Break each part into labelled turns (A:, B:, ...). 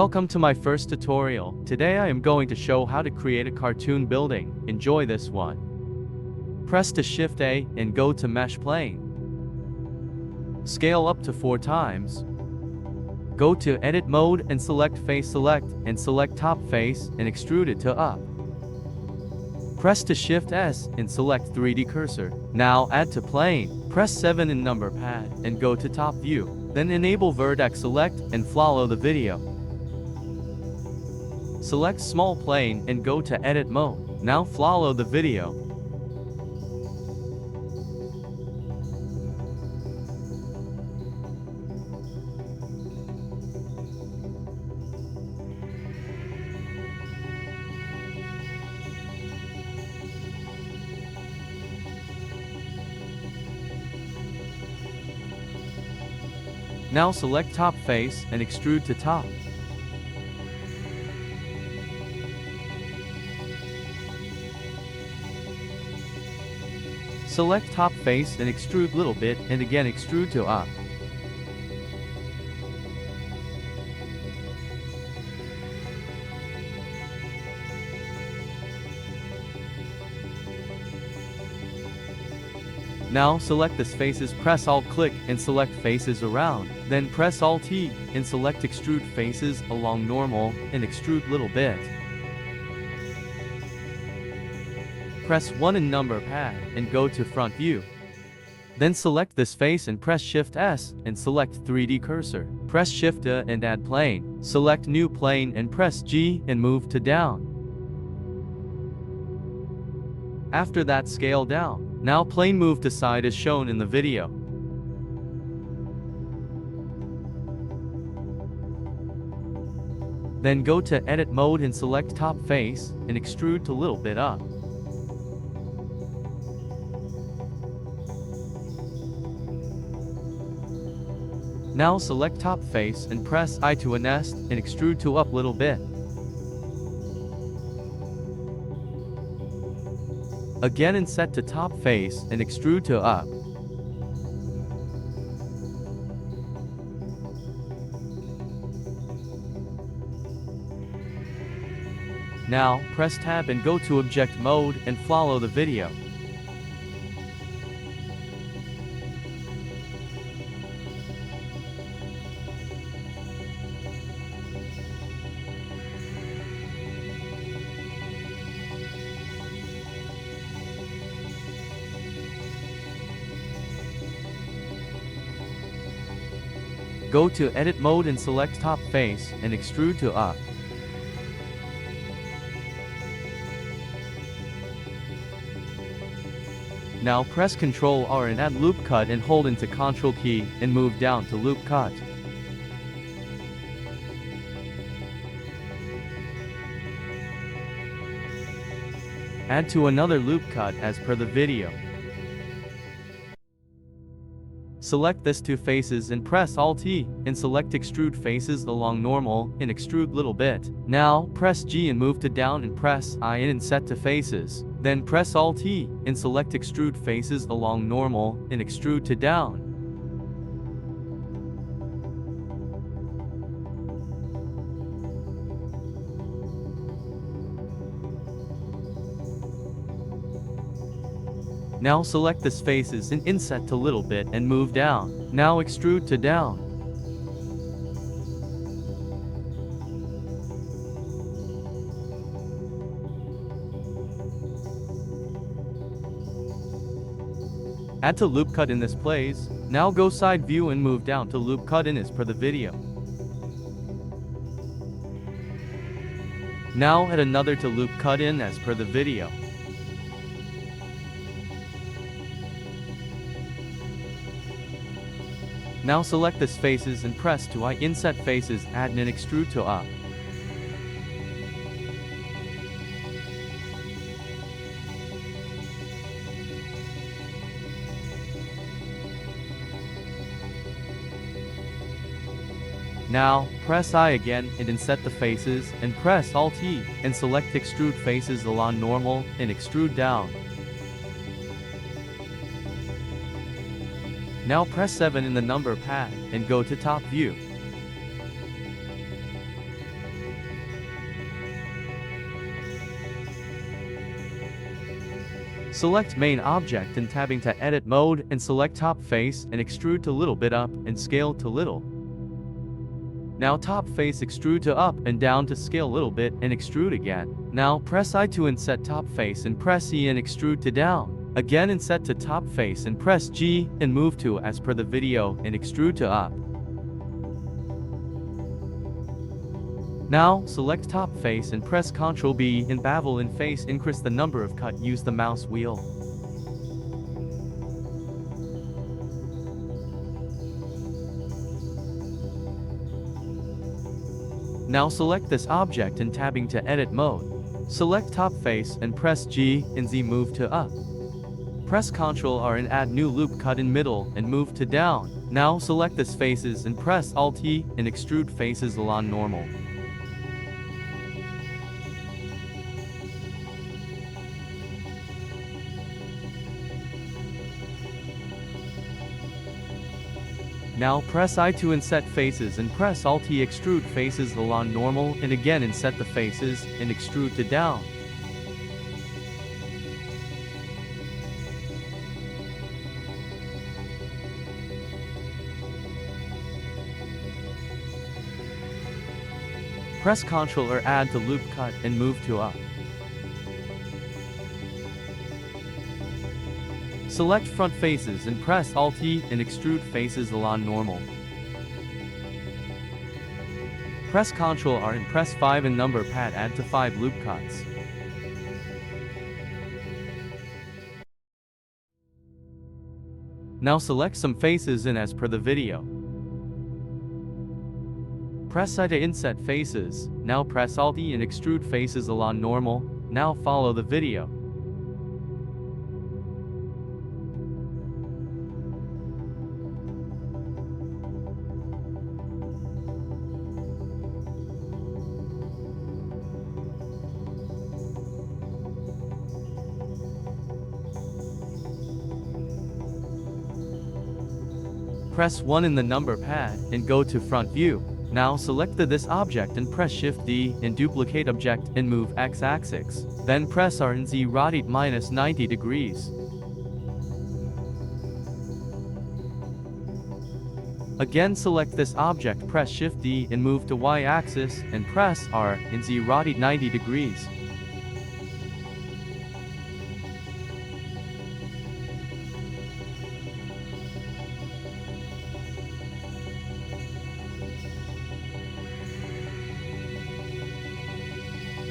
A: Welcome to my first tutorial. Today I am going to show how to create a cartoon building. Enjoy this one. Press to Shift A and go to Mesh Plane. Scale up to 4 times. Go to Edit Mode and select Face Select and select Top Face and extrude it to up. Press to Shift S and select 3D cursor. Now add to plane. Press 7 in number pad and go to top view. Then enable vertex select and follow the video. Select small plane and go to edit mode. Now follow the video. Now select top face and extrude to top. Select top face and extrude little bit and again extrude to up. Now select this faces, press Alt click and select faces around. Then press Alt T and select extrude faces along normal and extrude little bit. Press 1 in number pad and go to front view. Then select this face and press Shift S and select 3D cursor. Press Shift A and add plane. Select new plane and press G and move to down. After that scale down. Now plane move to side as shown in the video. Then go to edit mode and select top face and extrude to little bit up. Now select top face and press I to a nest and extrude to up little bit. Again and set to top face and extrude to up. Now press tab and go to object mode and follow the video. Go to edit mode and select top face and extrude to up. Now press Ctrl R and add loop cut and hold into Ctrl key and move down to loop cut. Add to another loop cut as per the video. Select this two faces and press Alt T and select extrude faces along normal and extrude little bit. Now press G and move to down and press I and set to faces. Then press Alt T and select extrude faces along normal and extrude to down. Now select this faces and inset to little bit and move down. Now extrude to down. Add to loop cut in this place. Now go side view and move down to loop cut in as per the video. Now add another to loop cut in as per the video. Now select this faces and press to I inset faces, add and extrude to up. Now, press I again and inset the faces and press Alt T and select extrude faces along normal and extrude down. Now press 7 in the number pad and go to top view. Select main object and tabbing to edit mode and select top face and extrude to little bit up and scale to little. Now top face extrude to up and down to scale little bit and extrude again. Now press I to inset top face and press E and extrude to down. Again inset to top face and press G and move to as per the video and extrude to up. Now select top face and press Ctrl B and bevel in face increase the number of cut use the mouse wheel. Now select this object and tabbing to edit mode. Select top face and press G and Z move to up. Press Ctrl R and add new loop cut in middle and move to down. Now select this faces and press Alt E and extrude faces along normal. Now press I to inset faces and press Alt E extrude faces along normal and again inset the faces and extrude to down. Press Ctrl or add to loop cut and move to up. Select front faces and press Alt E and extrude faces along normal. Press Ctrl R and press 5 and number pad add to 5 loop cuts. Now select some faces in as per the video. Press I to inset faces. Now press Alt E and extrude faces along normal. Now follow the video. Press 1 in the number pad and go to front view. Now select this object and press Shift D and duplicate object and move X-axis. Then press R and Z rotate -90 degrees. Again select this object, press Shift D and move to Y-axis and press R and Z rotate 90 degrees.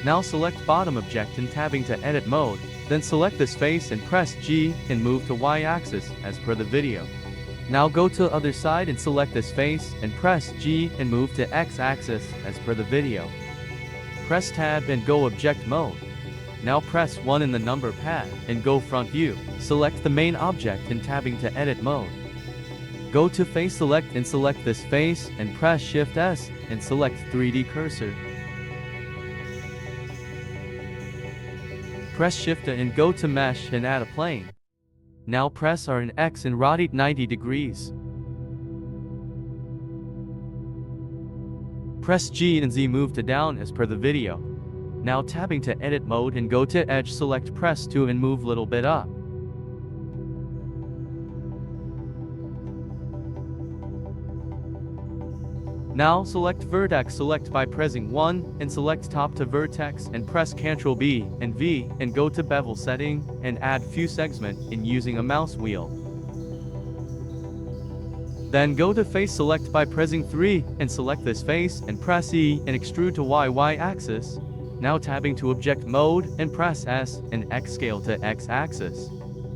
A: Now select bottom object and tabbing to edit mode, then select this face and press G and move to Y-axis as per the video. Now go to other side and select this face and press G and move to X-axis as per the video. Press tab and go object mode. Now press 1 in the number pad and go front view. Select the main object and tabbing to edit mode. Go to face select and select this face and press Shift S and select 3D cursor. Press Shift and go to mesh and add a plane. Now press R and X and rotate 90 degrees. Press G and Z move to down as per the video. Now tabbing to edit mode and go to edge select press 2 and move little bit up. Now select vertex select by pressing 1 and select top to vertex and press Ctrl B and V and go to bevel setting and add few segment in using a mouse wheel. Then go to face select by pressing 3 and select this face and press E and extrude to Y-axis. Now tabbing to object mode and press S and X scale to X-axis.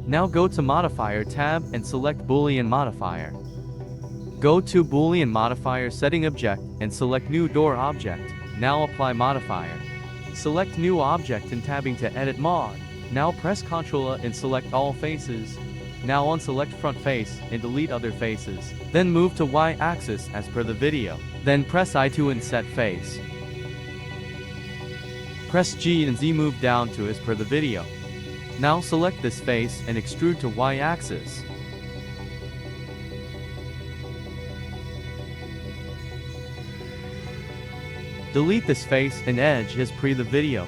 A: Now go to modifier tab and select Boolean modifier. Go to Boolean modifier setting object and select new door object. Now apply modifier. Select new object and tabbing to edit mod. Now press Ctrl and select all faces. Now unselect front face and delete other faces. Then move to Y-axis as per the video. Then press I to inset face. Press G and Z move down to as per the video. Now select this face and extrude to Y-axis. Delete this face and edge as per the video.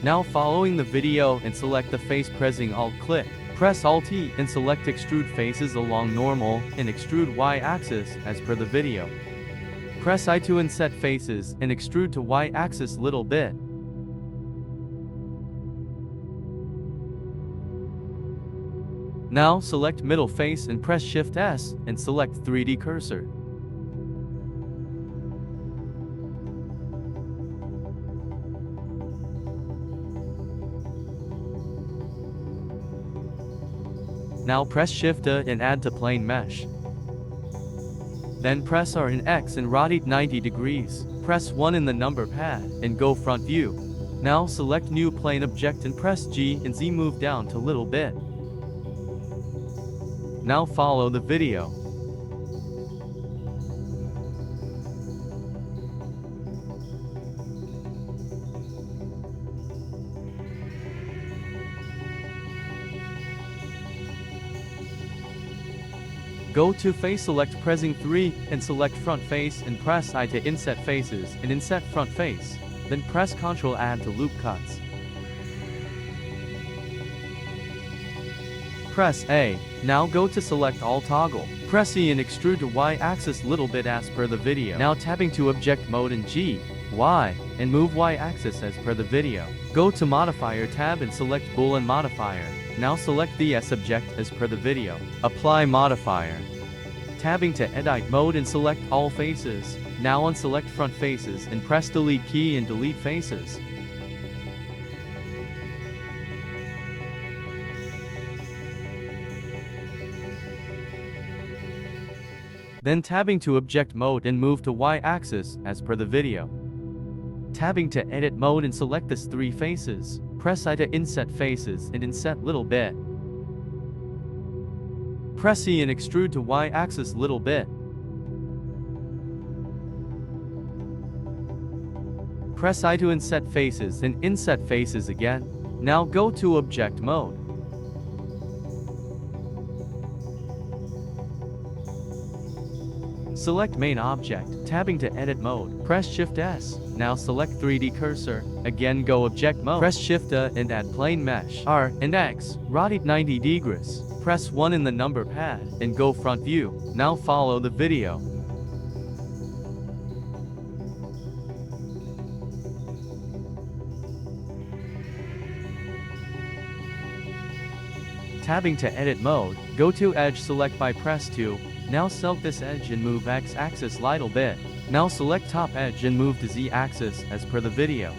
A: Now following the video and select the face, pressing Alt-click. Press Alt-T and select extrude faces along normal and extrude Y-axis as per the video. Press I to inset faces and extrude to Y-axis little bit. Now select middle face and press Shift S and select 3D cursor. Now press Shift A and add to plane mesh. Then press R and X and rotate 90 degrees. Press 1 in the number pad and go front view. Now select new plane object and press G and Z, move down to little bit. Now follow the video. Go to face, select pressing 3 and select front face and press I to inset faces and inset front face. Then press Ctrl add to loop cuts. Press A. Now go to select all toggle. Press E and extrude to Y-axis little bit as per the video. Now tapping to object mode and G, Y, and move Y-axis as per the video. Go to modifier tab and select Boolean modifier. Now select the S object as per the video. Apply modifier. Tabbing to edit mode and select all faces. Now unselect front faces and press delete key and delete faces. Then tabbing to object mode and move to Y-axis as per the video. Tabbing to edit mode and select this 3 faces. Press I to inset faces and inset little bit. Press E and extrude to Y-axis little bit. Press I to inset faces and inset faces again. Now go to object mode. Select main object, tabbing to edit mode, press Shift S. Now select 3D cursor, again go object mode, press Shift A and add plane mesh, R and X, rotate 90 degrees, press 1 in the number pad, and go front view. Now follow the video. Tabbing to edit mode, go to edge, select by press 2. Now select this edge and move X-axis little bit. Now select top edge and move to Z-axis as per the video.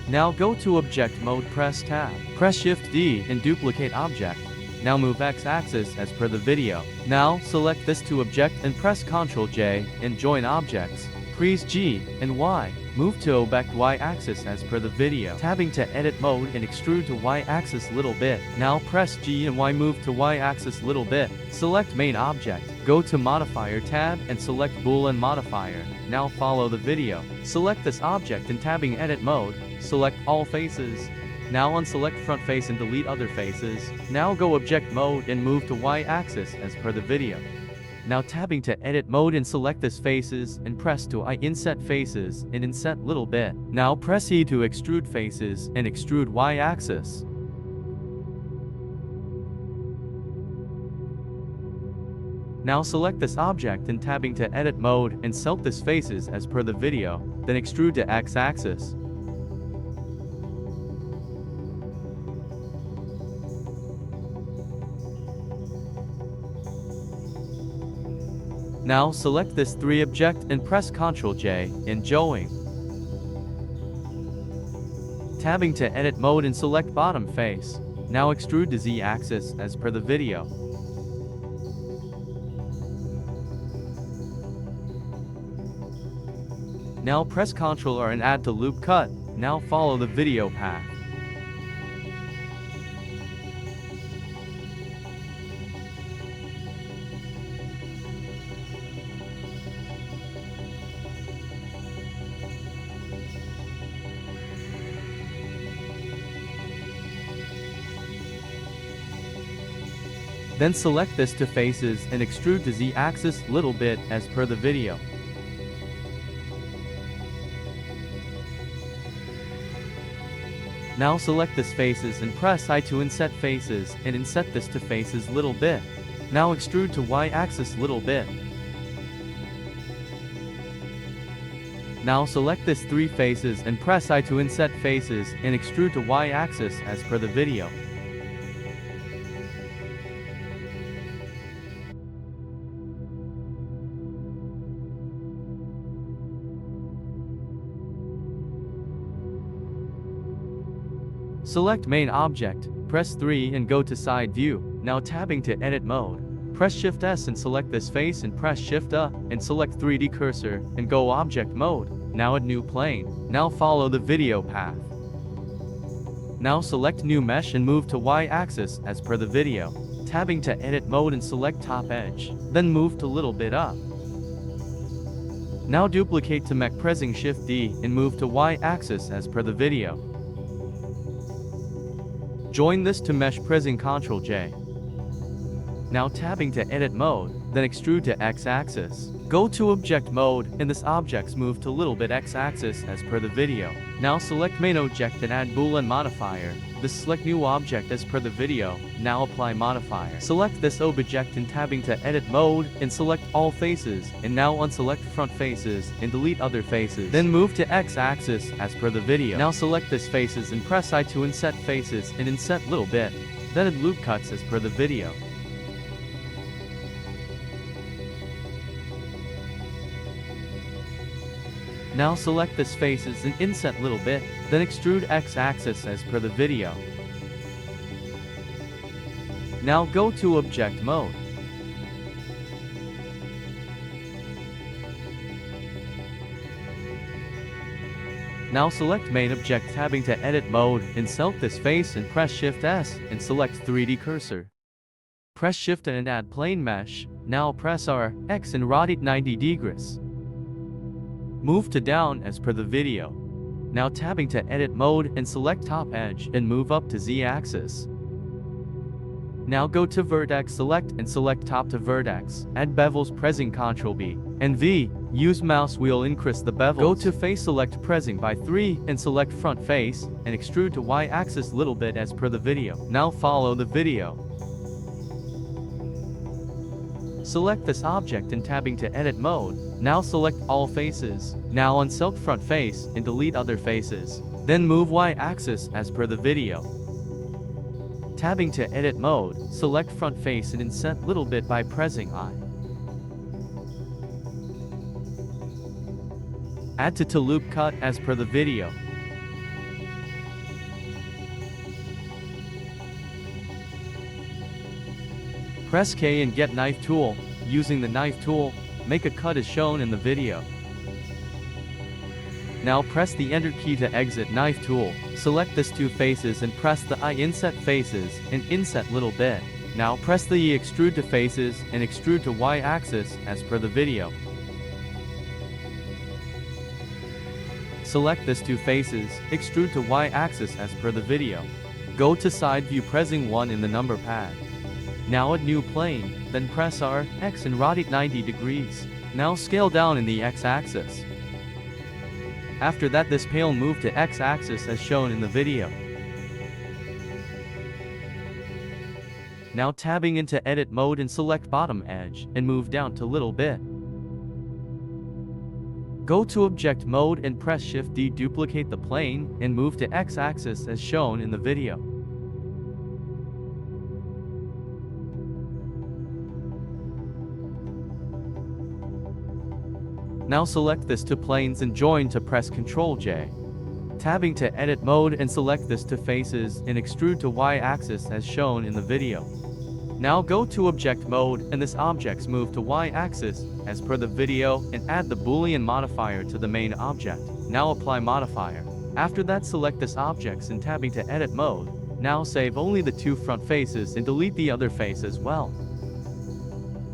A: Now go to object mode, press tab. Press Shift D and duplicate object. Now move X-axis as per the video. Now select this to object and press Ctrl J and join objects. Press G and Y. Move to object Y-axis as per the video. Tabbing to edit mode and extrude to Y-axis little bit. Now press G and Y, move to Y-axis little bit. Select main object. Go to modifier tab and select Boolean modifier. Now follow the video. Select this object and tabbing edit mode. Select all faces. Now unselect front face and delete other faces. Now go object mode and move to Y-axis as per the video. Now tabbing to edit mode and select this faces and press to I inset faces and inset little bit. Now press E to extrude faces and extrude Y-axis. Now select this object and tabbing to edit mode and select this faces as per the video, then extrude to X-axis. Now select this 3 object and press Ctrl J and join. Tabbing to edit mode and select bottom face. Now extrude to Z-axis as per the video. Now press Ctrl R and add to loop cut. Now follow the video path. Then select this to faces and extrude to Z-axis little bit as per the video. Now select this faces and press I to inset faces and inset this to faces little bit. Now extrude to y-axis little bit. Now select this 3 faces and press I to inset faces and extrude to y-axis as per the video. Select main object, press 3 and go to side view. Now tabbing to edit mode. Press Shift S and select this face and press Shift A and select 3D cursor and go object mode. Now add new plane. Now follow the video path. Now select new mesh and move to y-axis as per the video. Tabbing to edit mode and select top edge. Then move to little bit up. Now duplicate to mech pressing Shift D and move to y-axis as per the video. Join this to mesh pressing Ctrl J. Now tabbing to edit mode, then extrude to x-axis. Go to object mode and this objects move to little bit x-axis as per the video. Now select main object and add boolean modifier. This select new object as per the video. Now apply modifier. Select this object and tabbing to edit mode and select all faces and now unselect front faces and delete other faces. Then move to x-axis as per the video. Now select this faces and press I to inset faces and inset little bit. Then add loop cuts as per the video. Now select this faces and inset little bit, then extrude x-axis as per the video. Now go to object mode. Now select main object tabbing to edit mode and select this face and press Shift S and select 3D cursor. Press Shift and add plane mesh. Now press R, X and rotate 90 degrees. Move to down as per the video. Now tabbing to edit mode and select top edge and move up to Z-axis. Now go to vertex select and select top to vertex. Add bevels pressing Ctrl B and V. Use mouse wheel increase the bevel. Go to face select pressing by 3 and select front face and extrude to y-axis little bit as per the video. Now follow the video. Select this object and tabbing to edit mode. Now select all faces. Now unselect front face and delete other faces. Then move y-axis as per the video. Tabbing to edit mode, select front face and inset little bit by pressing I. Add to loop cut as per the video. Press K and get knife tool. Using the knife tool, make a cut as shown in the video. Now press the enter key to exit knife tool. Select this 2 faces and press the I inset faces and inset little bit. Now press the E extrude to faces and extrude to y-axis as per the video. Select this 2 faces, extrude to y-axis as per the video. Go to side view pressing 1 in the number pad. Now add new plane, then press R, X and rotate 90 degrees. Now scale down in the x-axis. After that this pale move to x-axis as shown in the video. Now tabbing into edit mode and select bottom edge and move down to little bit. Go to object mode and press Shift D, duplicate the plane and move to x-axis as shown in the video. Now select this to planes and join to press Ctrl J. Tabbing to edit mode and select this to faces and extrude to y-axis as shown in the video. Now go to object mode and this objects move to y-axis as per the video and add the boolean modifier to the main object. Now apply modifier. After that select this objects and tabbing to edit mode. Now save only the 2 front faces and delete the other face as well.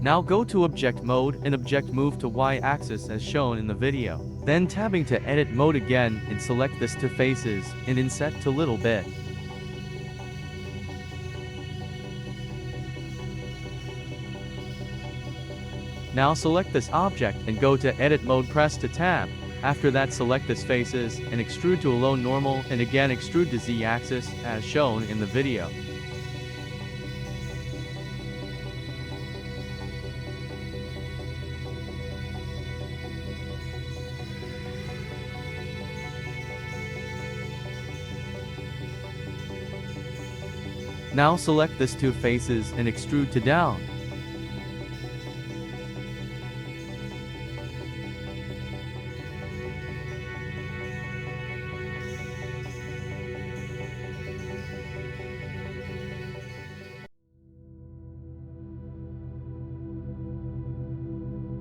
A: Now go to object mode and object move to y-axis as shown in the video. Then tabbing to edit mode again and select this to faces and inset to little bit. Now select this object and go to edit mode, press to tab. After that, select this faces and extrude to alone normal, and again extrude to Z-axis as shown in the video. Now select this two faces and extrude to down.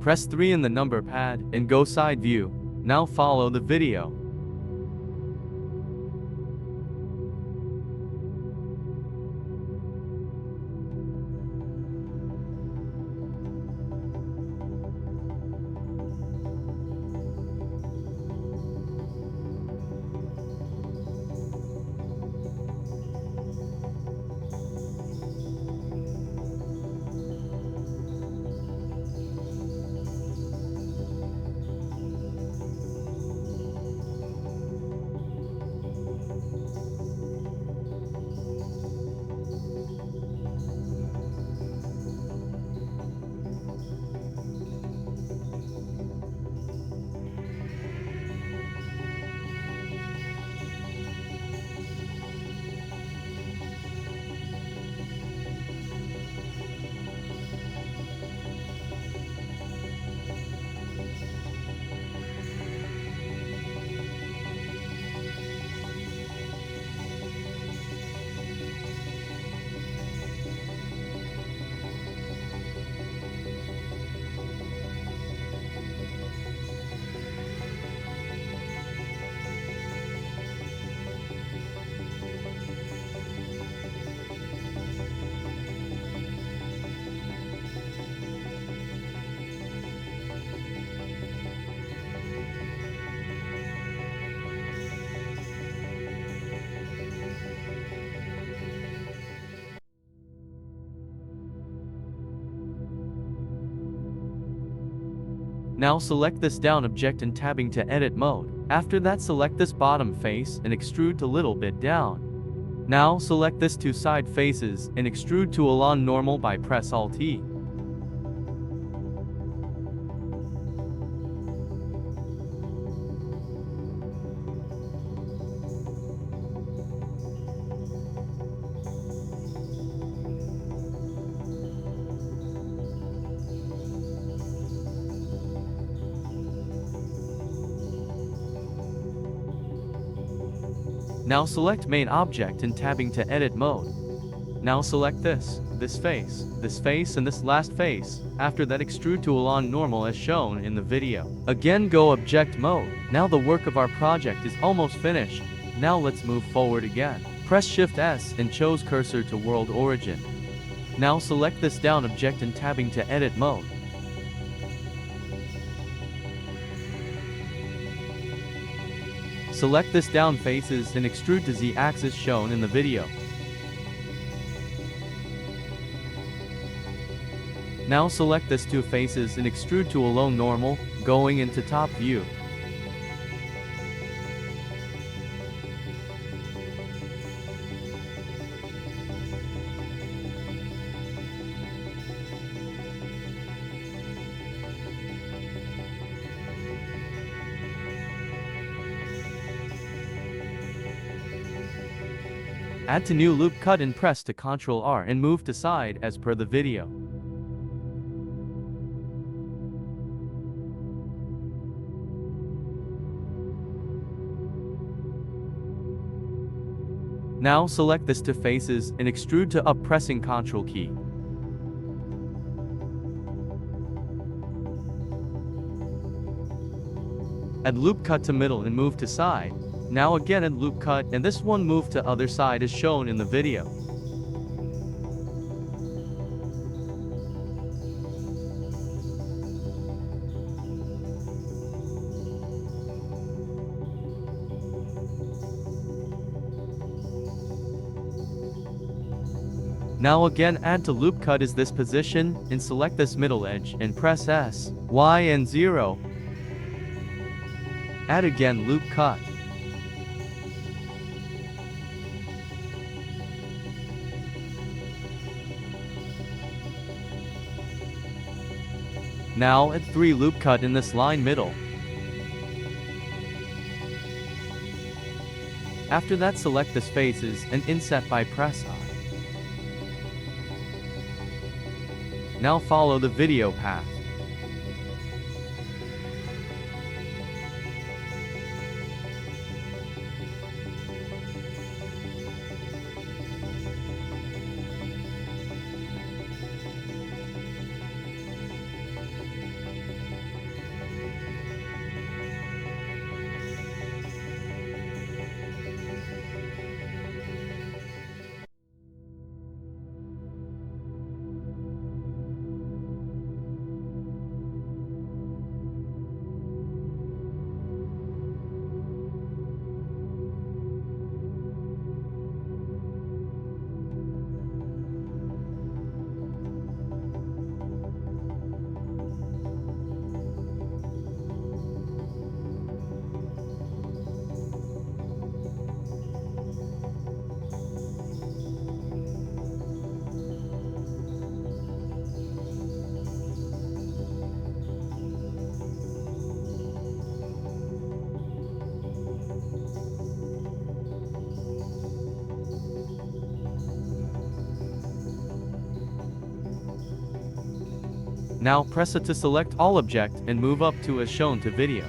A: Press 3 in the number pad and go side view. Now follow the video. Now select this down object and tabbing to edit mode. After that, select this bottom face and extrude to little bit down. Now select this two side faces and extrude to along normal by press Alt-E. Now select main object and tabbing to edit mode. Now select this face, and this last face. After that, extrude to along normal as shown in the video. Again, go object mode. Now the work of our project is almost finished. Now let's move forward again. Press Shift S and choose cursor to world origin. Now select this down object and tabbing to edit mode. Select this down faces and extrude to Z-axis shown in the video. Now select this two faces and extrude to alone normal, going into top view. Add to new loop cut and press to Ctrl R and move to side as per the video. Now select this to faces and extrude to up pressing Ctrl key. Add loop cut to middle and move to side. Now again add loop cut and this one move to other side as shown in the video. Now again add to loop cut is this position and select this middle edge and press S, Y and 0. Add again loop cut. Now add 3 loop cut in this line middle. After that, select this faces and inset by press I. Now follow the video path. Now press it to select all object and move up to as shown to video.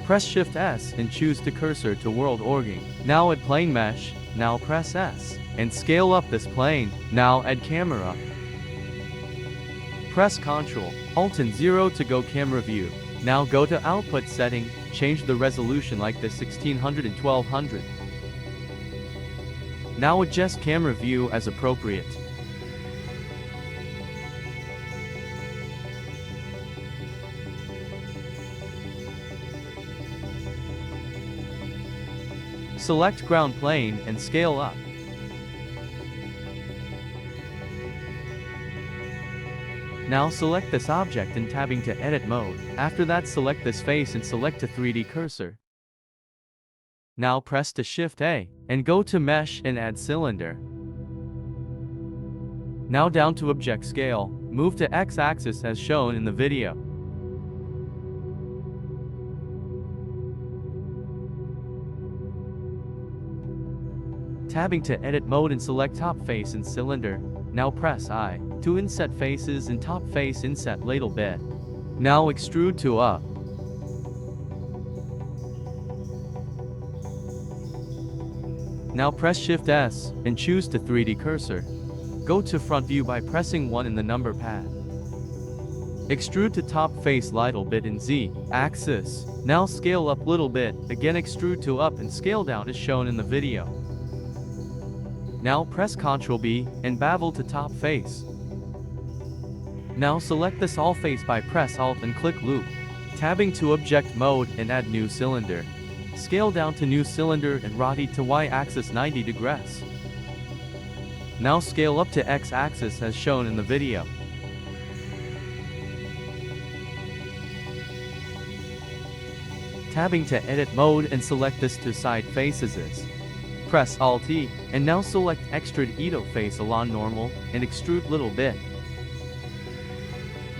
A: Press Shift S and choose the cursor to world origin. Now add plane mesh, now press S, and scale up this plane. Now add camera. Press Ctrl, Alt and 0 to go camera view. Now go to output setting, change the resolution like this 1600 and 1200. Now adjust camera view as appropriate. Select ground plane and scale up. Now select this object and tabbing to edit mode. After that, select this face and select the 3D cursor. Now press the Shift A and go to mesh and add cylinder. Now down to object scale, move to X-axis as shown in the video. Tabbing to edit mode and select top face and cylinder. Now press I to inset faces and top face inset little bit. Now extrude to up. Now press Shift S and choose the 3D cursor. Go to front view by pressing 1 in the number pad. Extrude to top face little bit in Z axis. Now scale up little bit, again extrude to up and scale down as shown in the video. Now press Ctrl B and bevel to top face. Now select this all face by press Alt and click loop. Tabbing to object mode and add new cylinder. Scale down to new cylinder and rotate to Y-axis 90 degrees. Now scale up to X-axis as shown in the video. Tabbing to edit mode and select this to side faces. Press Alt-E and now select extrude Edo face along normal and extrude little bit.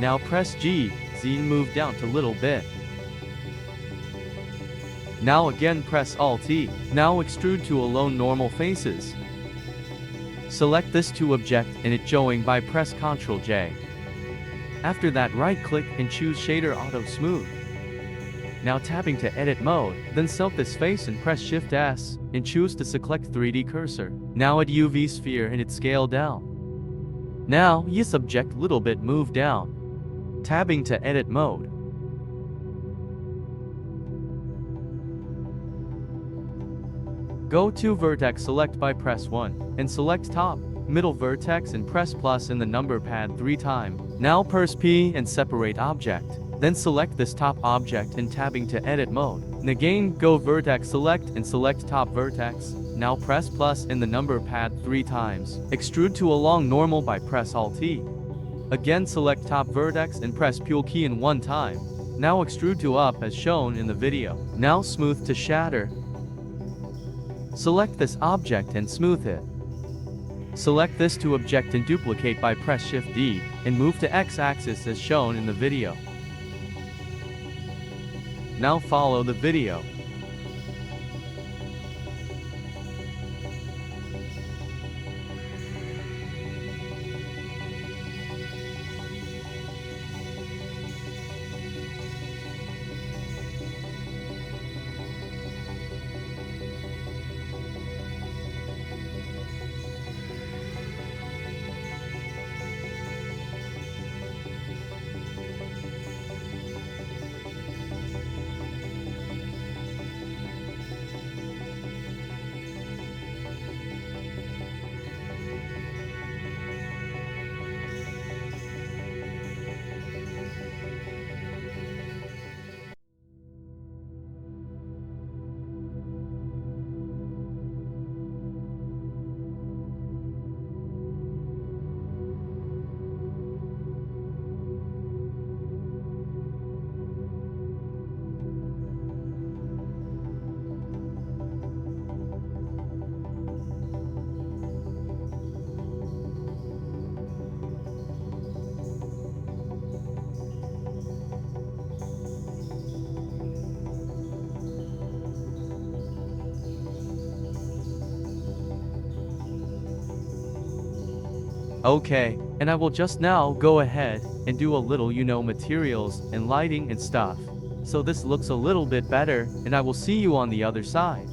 A: Now press G, Z and move down to little bit. Now again press Alt-E. Now extrude to alone normal faces. Select this to object and it showing by press Ctrl J. After that, right click and choose Shader Auto Smooth. Now tabbing to edit mode, then select this face and press Shift S and choose to select 3D cursor. Now add UV sphere and it scale down. Now yes object little bit move down. Tabbing to edit mode. Go to vertex, select by press 1 and select top, middle vertex and press plus in the number pad 3 times. Now press P and separate object. Then select this top object and tabbing to edit mode. And again go vertex select and select top vertex. Now press plus in the number pad 3 times. Extrude to along normal by press Alt-E. Again select top vertex and press Pull key in one time. Now extrude to up as shown in the video. Now smooth to shatter. Select this object and smooth it. Select this to object and duplicate by press Shift D, and move to X-axis as shown in the video. Now follow the video. Okay, and I will just now go ahead and do a little materials and lighting and stuff. So this looks a little bit better, and I will see you on the other side.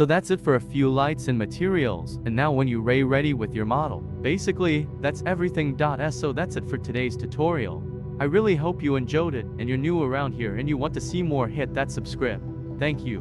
A: So that's it for a few lights and materials, and now when you're ready with your model. Basically, that's everything. So that's it for today's tutorial. I really hope you enjoyed it, and you're new around here and you want to see more, hit that subscribe. Thank you.